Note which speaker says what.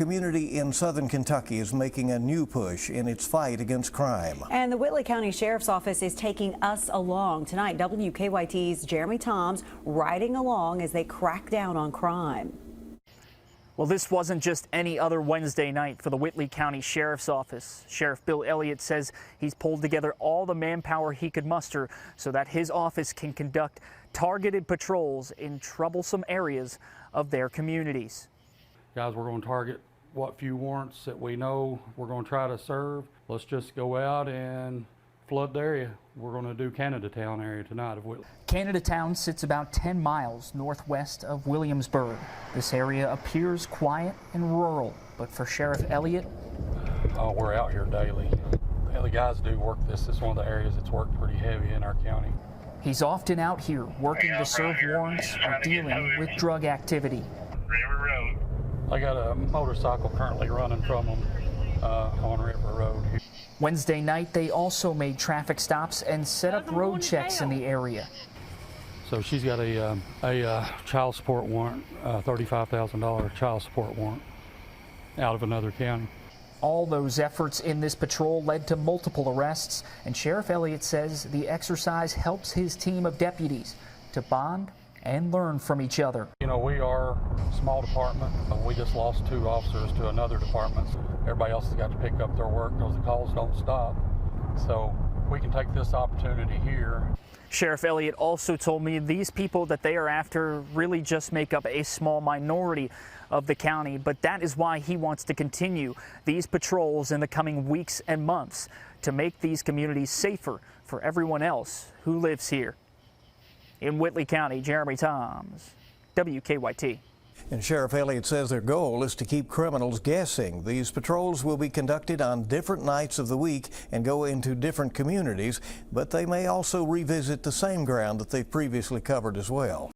Speaker 1: Community in southern Kentucky is making a new push in its fight against crime.
Speaker 2: And the Whitley County Sheriff's Office is taking us along. Tonight, WKYT's Jeremy Toms riding along as they crack down on crime.
Speaker 3: Well, this wasn't just any other Wednesday night for the Whitley County Sheriff's Office. Sheriff Bill Elliott says he's pulled together all the manpower he could muster so that his office can conduct targeted patrols in troublesome areas of their communities.
Speaker 4: Guys, we're going to target what few warrants that we know we're going to try to serve. Let's just go out and flood the area. We're going to do Canada Town area tonight of Whitley.
Speaker 3: Canada Town sits about 10 miles northwest of Williamsburg. This area appears quiet and rural, but for Sheriff Elliott,
Speaker 4: Oh, we're out here daily. The guys do work this. It's one of the areas that's worked pretty heavy in our county.
Speaker 3: he's often out here working to serve warrants or dealing with drug activity.
Speaker 4: I got a motorcycle currently running from them on River Road.
Speaker 3: Wednesday night, they also made traffic stops and set up road checks in the area.
Speaker 4: So she's got a child support warrant, $35,000 child support warrant out of another county.
Speaker 3: All those efforts in this patrol led to multiple arrests, and Sheriff Elliott says the exercise helps his team of deputies to bond and learn from each other.
Speaker 4: You know, we are a small department, but we just lost 2 officers to another department. Everybody else has got to pick up their work because the calls don't stop. So we can take this opportunity here.
Speaker 3: Sheriff Elliott also told me these people that they are after really just make up a small minority of the county, but that is why he wants to continue these patrols in the coming weeks and months to make these communities safer for everyone else who lives here. In Whitley County, Jeremy Toms, WKYT.
Speaker 1: And Sheriff Elliott says their goal is to keep criminals guessing. These patrols will be conducted on different nights of the week and go into different communities, but they may also revisit the same ground that they've previously covered as well.